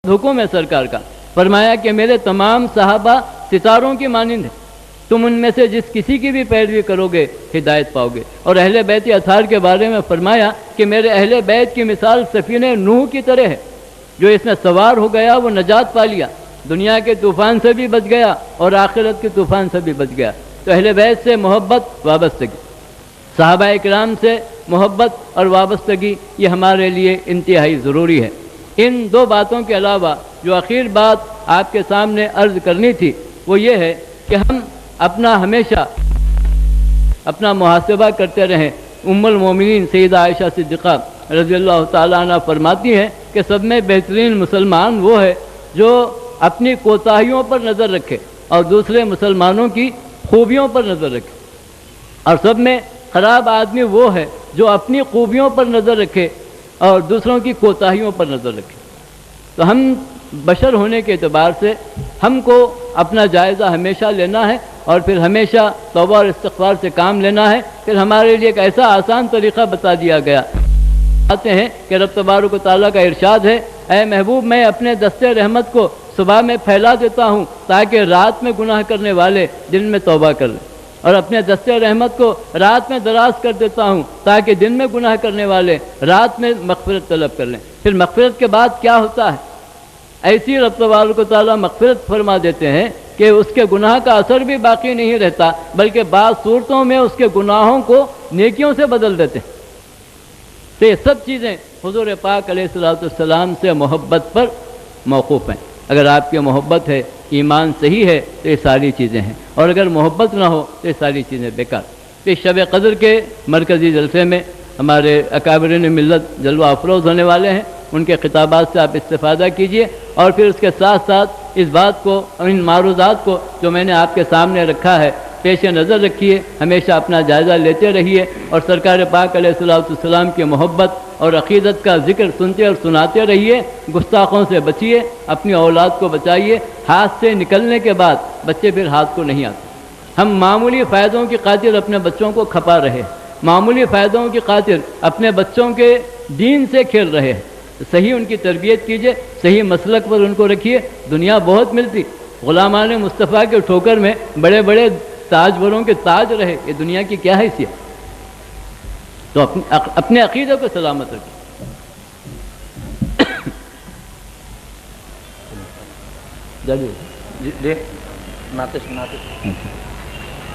حکم ہے سرکار کا، فرمایا کہ میرے تمام صحابہ ستاروں کی مانند ہیں، تم ان میں سے جس کسی کی بھی پیروی کرو گے ہدایت پاؤ گے۔ اور اہل بیت اطہار کے بارے میں فرمایا کہ میرے اہل بیت کی مثال سفینہ نوح کی طرح ہے، جو اس میں سوار ہو گیا وہ نجات پا لیا، دنیا کے طوفان سے بھی بچ گیا اور آخرت کے طوفان سے بھی بچ گیا۔ تو اہل بیت سے محبت، وابستگی، صحابہ اکرام سے محبت اور وابستگی، یہ ہمارے لیے انتہائی ضروری ہے۔ ان دو باتوں کے علاوہ جو آخر بات آپ کے سامنے عرض کرنی تھی وہ یہ ہے کہ ہم ہمیشہ اپنا محاسبہ کرتے رہیں۔ ام المومنین سیدہ عائشہ صدیقہ رضی اللہ تعالیٰ عنہ فرماتی ہیں کہ سب میں بہترین مسلمان وہ ہے جو اپنی کوتاہیوں پر نظر رکھے اور دوسرے مسلمانوں کی خوبیوں پر نظر رکھے، اور سب میں خراب آدمی وہ ہے جو اپنی خوبیوں پر نظر رکھے اور دوسروں کی کوتاہیوں پر نظر رکھے۔ تو ہم بشر ہونے کے اعتبار سے ہم کو اپنا جائزہ ہمیشہ لینا ہے اور پھر ہمیشہ توبہ اور استغفار سے کام لینا ہے۔ پھر ہمارے لیے ایک ایسا آسان طریقہ بتا دیا گیا آتے ہیں کہ رب تبارک و تعالیٰ کا ارشاد ہے، اے محبوب میں اپنے دستے رحمت کو صبح میں پھیلا دیتا ہوں تاکہ رات میں گناہ کرنے والے دن میں توبہ کر لیں، اور اپنے دستے رحمت کو رات میں دراز کر دیتا ہوں تاکہ دن میں گناہ کرنے والے رات میں مغفرت طلب کر لیں۔ پھر مغفرت کے بعد کیا ہوتا ہے؟ ایسی رب تبارک و تعالیٰ مغفرت فرما دیتے ہیں کہ اس کے گناہ کا اثر بھی باقی نہیں رہتا، بلکہ بعض صورتوں میں اس کے گناہوں کو نیکیوں سے بدل دیتے ہیں۔ تو یہ سب چیزیں حضور پاک علیہ السلام سے محبت پر موقوف ہیں۔ اگر آپ کی محبت ہے، ایمان صحیح ہے تو یہ ساری چیزیں ہیں، اور اگر محبت نہ ہو تو یہ ساری چیزیں بیکار۔ تو اس شب قدر کے مرکزی جلسے میں ہمارے اکابرین ملت جلوہ افروز ہونے والے ہیں، ان کے خطابات سے آپ استفادہ کیجئے، اور پھر اس کے ساتھ ساتھ اس بات کو، ان معروضات کو جو میں نے آپ کے سامنے رکھا ہے پیش نظر رکھیے، ہمیشہ اپنا جائزہ لیتے رہیے، اور سرکار پاک علیہ السلام کی محبت اور عقیدت کا ذکر سنتے اور سناتے رہیے، گستاخوں سے بچیے، اپنی اولاد کو بچائیے۔ ہاتھ سے نکلنے کے بعد بچے پھر ہاتھ کو نہیں آتے۔ ہم معمولی فائدوں کی خاطر اپنے بچوں کو کھپا رہے، معمولی فائدوں کی خاطر اپنے بچوں کے دین سے کھیل رہے ہیں۔ صحیح ان کی تربیت کیجئے، صحیح مسلک پر ان کو رکھیے۔ دنیا بہت ملتی، غلامان مصطفیٰ کے ٹھوکر میں بڑے بڑے تاجوروں کے تاج رہے، یہ دنیا کی کیا حیثیت؟ تو اپنے عقیدے کو سلامت رکھیں۔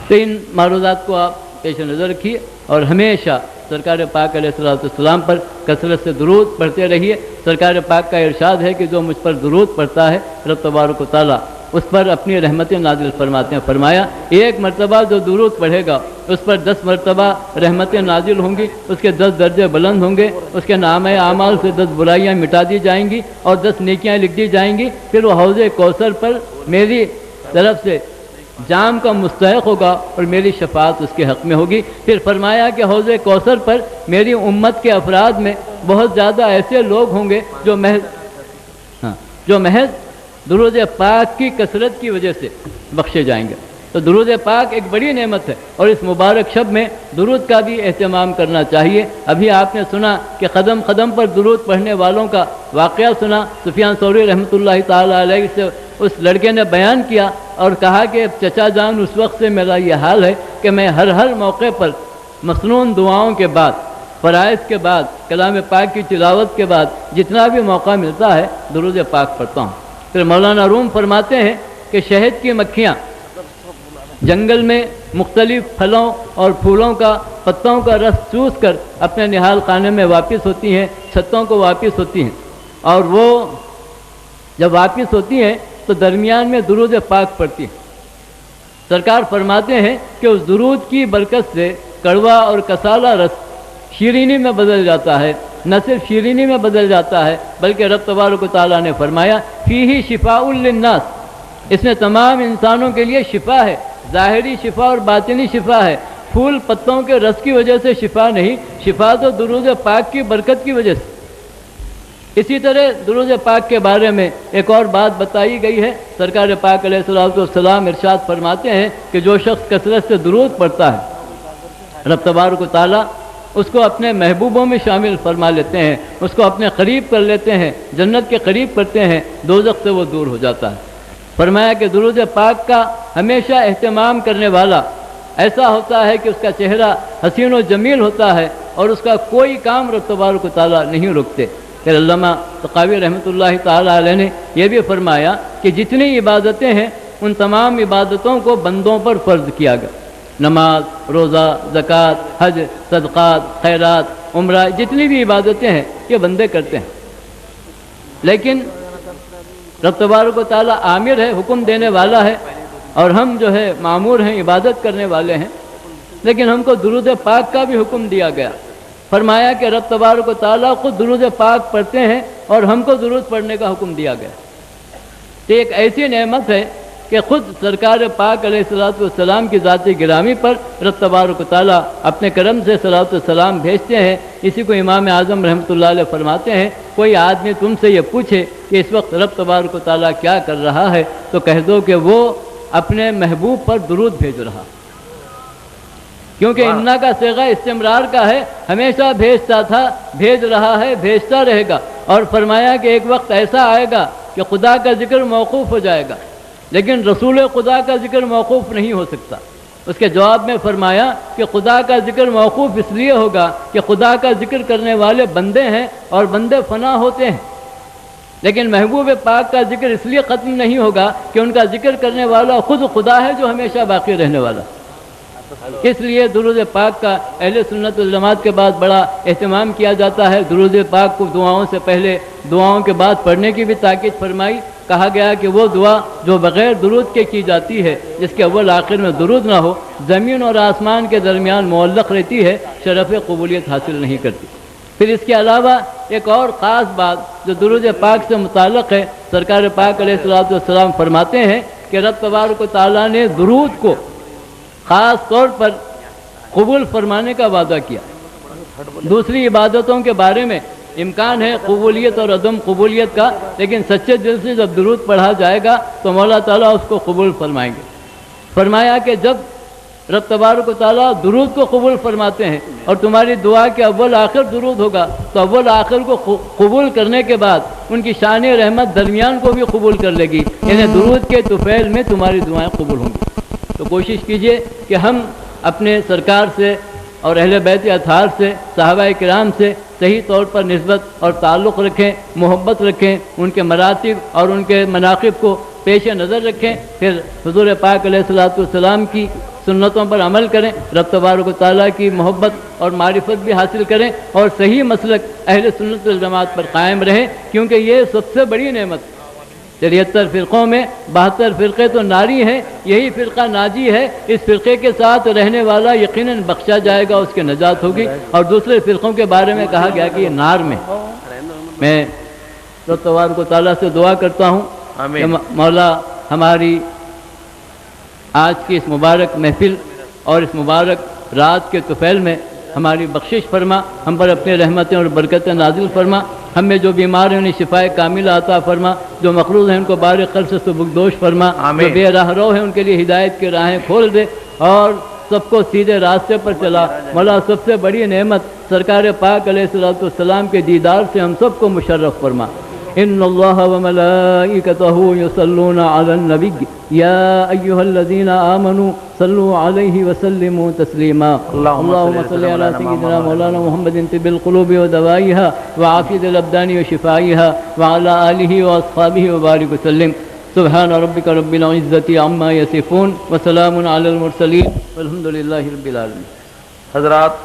تو ان معروضات کو آپ پیش نظر رکھیے اور ہمیشہ سرکار پاک علیہ السلام پر کثرت سے درود پڑھتے رہیے۔ سرکار پاک کا ارشاد ہے کہ جو مجھ پر درود پڑھتا ہے رب تبارک و تعالیٰ اس پر اپنی رحمتیں نازل فرماتے ہیں۔ فرمایا ایک مرتبہ جو درود پڑھے گا اس پر 10 مرتبہ رحمتیں نازل ہوں گی، اس کے 10 درجے بلند ہوں گے، اس کے نامہ اعمال سے 10 برائیاں مٹا دی جائیں گی اور 10 نیکیاں لکھ دی جائیں گی۔ پھر وہ حوض کوثر پر میری طرف سے جام کا مستحق ہوگا اور میری شفاعت اس کے حق میں ہوگی۔ پھر فرمایا کہ حوض کوثر پر میری امت کے افراد میں بہت زیادہ ایسے لوگ ہوں گے جو محض درود پاک کی کثرت کی وجہ سے بخشے جائیں گے۔ تو درود پاک ایک بڑی نعمت ہے اور اس مبارک شب میں درود کا بھی اہتمام کرنا چاہیے۔ ابھی آپ نے سنا کہ قدم قدم پر درود پڑھنے والوں کا واقعہ سنا۔ سفیان ثوری رحمۃ اللہ تعالیٰ علیہ سے اس لڑکے نے بیان کیا اور کہا کہ چچا جان اس وقت سے میرا یہ حال ہے کہ میں ہر موقع پر مسنون دعاؤں کے بعد، فرائض کے بعد، کلام پاک کی تلاوت کے بعد جتنا بھی موقع ملتا ہے درود پاک پڑھتا ہوں۔ پھر مولانا روم فرماتے ہیں کہ شہد کی مکھیاں جنگل میں مختلف پھلوں اور پھولوں کا پتوں کا رس چوس کر اپنے نہال خانے میں واپس ہوتی ہیں، چھتوں کو واپس ہوتی ہیں، اور وہ جب واپس ہوتی ہیں تو درمیان میں درود پاک پڑھتی ہیں۔ سرکار فرماتے ہیں کہ اس درود کی برکت سے کڑوا اور کسالہ رس شیرینی میں بدل جاتا ہے۔ نہ صرف شیرینی میں بدل جاتا ہے بلکہ رب تبارک و تعالیٰ نے فرمایا فیہ شفاء للناس، اس میں تمام انسانوں کے لیے شفا ہے، ظاہری شفا اور باطنی شفا ہے۔ پھول پتوں کے رس کی وجہ سے شفا نہیں، شفا تو درود پاک کی برکت کی وجہ سے۔ اسی طرح درود پاک کے بارے میں ایک اور بات بتائی گئی ہے۔ سرکار پاک علیہ السلام ارشاد فرماتے ہیں کہ جو شخص کثرت سے درود پڑھتا ہے رب تبارک و تعالیٰ اس کو اپنے محبوبوں میں شامل فرما لیتے ہیں، اس کو اپنے قریب کر لیتے ہیں، جنت کے قریب کرتے ہیں، دوزخ سے وہ دور ہو جاتا ہے۔ فرمایا کہ درود پاک کا ہمیشہ اہتمام کرنے والا ایسا ہوتا ہے کہ اس کا چہرہ حسین و جمیل ہوتا ہے اور اس کا کوئی کام رب تبارک و تعالیٰ نہیں رکتے۔ پھر علامہ تقاوی رحمۃ اللہ تعالیٰ علیہ نے یہ بھی فرمایا کہ جتنی عبادتیں ہیں ان تمام عبادتوں کو بندوں پر فرض کیا گیا، نماز، روزہ، زکوٰۃ، حج، صدقات، خیرات، عمرہ، جتنی بھی عبادتیں ہیں یہ بندے کرتے ہیں، لیکن رب تبارک و تعالیٰ آمر ہے، حکم دینے والا ہے، اور ہم جو ہے مامور ہیں، عبادت کرنے والے ہیں، لیکن ہم کو درود پاک کا بھی حکم دیا گیا۔ فرمایا کہ رب تبارک و تعالیٰ خود درود پاک پڑھتے ہیں اور ہم کو درود پڑھنے کا حکم دیا گیا۔ تو ایک ایسی نعمت ہے کہ خود سرکار پاک علیہ الصلوۃ والسلام کی ذات گرامی پر رب تبارک و تعالیٰ اپنے کرم سے صلوات والسلام بھیجتے ہیں۔ اسی کو امام اعظم رحمۃ اللہ علیہ فرماتے ہیں، کوئی آدمی تم سے یہ پوچھے کہ اس وقت رب تبارک و تعالیٰ کیا کر رہا ہے تو کہہ دو کہ وہ اپنے محبوب پر درود بھیج رہا، کیونکہ انا کا صیغہ استمرار کا ہے، ہمیشہ بھیجتا تھا، بھیج رہا ہے، بھیجتا رہے گا۔ اور فرمایا کہ ایک وقت ایسا آئے گا کہ خدا کا ذکر موقوف ہو جائے گا، لیکن رسول خدا کا ذکر موقوف نہیں ہو سکتا۔ اس کے جواب میں فرمایا کہ خدا کا ذکر موقوف اس لیے ہوگا کہ خدا کا ذکر کرنے والے بندے ہیں اور بندے فنا ہوتے ہیں، لیکن محبوب پاک کا ذکر اس لیے ختم نہیں ہوگا کہ ان کا ذکر کرنے والا خود خدا ہے جو ہمیشہ باقی رہنے والا۔ اس لیے درود پاک کا اہل سنت والجماعت کے بعد بڑا اہتمام کیا جاتا ہے۔ درود پاک کو دعاؤں سے پہلے، دعاؤں کے بعد پڑھنے کی بھی تاکید فرمائی۔ کہا گیا کہ وہ دعا جو بغیر درود کے کی جاتی ہے، جس کے اول آخر میں درود نہ ہو، زمین اور آسمان کے درمیان معلق رہتی ہے، شرف قبولیت حاصل نہیں کرتی۔ پھر اس کے علاوہ ایک اور خاص بات جو درود پاک سے متعلق ہے، سرکار پاک علیہ الصلوۃ والسلام فرماتے ہیں کہ رب تبارک و تعالیٰ نے درود کو خاص طور پر قبول فرمانے کا وعدہ کیا۔ دوسری عبادتوں کے بارے میں امکان ہے قبولیت اور عدم قبولیت کا، لیکن سچے دل سے جب درود پڑھا جائے گا تو مولا تعالیٰ اس کو قبول فرمائیں گے۔ فرمایا کہ جب رب تبارک و تعالیٰ درود کو قبول فرماتے ہیں اور تمہاری دعا کے اول آخر درود ہوگا تو اول آخر کو قبول کرنے کے بعد ان کی شان رحمت درمیان کو بھی قبول کر لے گی، یعنی درود کے طفیل میں تمہاری دعائیں قبول ہوں گی۔ تو کوشش کیجئے کہ ہم اپنے سرکار سے اور اہل بیت اطہار سے، صحابہ کرام سے صحیح طور پر نسبت اور تعلق رکھیں، محبت رکھیں، ان کے مراتب اور ان کے مناقب کو پیش نظر رکھیں، پھر حضور پاک علیہ الصلوۃ والسلام کی سنتوں پر عمل کریں، رب تبارک و تعالیٰ کی محبت اور معرفت بھی حاصل کریں اور صحیح مسلک اہل سنت والجماعت پر قائم رہیں، کیونکہ یہ سب سے بڑی نعمت 73 فرقوں میں 72 فرقے تو ناری ہیں، یہی فرقہ ناجی ہے۔ اس فرقے کے ساتھ رہنے والا یقیناً بخشا جائے گا، اس کی نجات ہوگی۔ اور دوسرے فرقوں کے بارے میں کہا گیا کہ یہ نار میں۔ میں رب تبارک و تعالیٰ سے دعا کرتا ہوں کہ مولا ہماری آج کی اس مبارک محفل اور اس مبارک رات کے طفیل میں ہماری بخشش فرما، ہم پر اپنے رحمتیں اور برکتیں نازل فرما، ہم میں جو بیمار ہیں انہیں شفائے کاملہ عطا فرما، جو مقروض ہیں ان کو بار قرض سے بخشش فرما، جو بے راہ رو ہیں ان کے لیے ہدایت کی راہیں کھول دے اور سب کو سیدھے راستے پر چلا۔ مولا سب سے بڑی نعمت سرکار پاک علیہ الصلوۃ والسلام کے دیدار سے ہم سب کو مشرف فرما۔ ان اللہ وملائکتہ یصلون علی النبی یا ایھا الذین آمنوا صلوا علیہ وسلموا تسلیما۔ اللهم صل علی سیدنا مولانا محمد طب القلوب ودوائها وعافیۃ الابدان وشفائها وعلی آلہ واصحابہ وبارک وسلم۔ سبحان ربک رب العزۃ عما یصفون وسلام علی المرسلین والحمد للہ رب العالمین۔ حضرات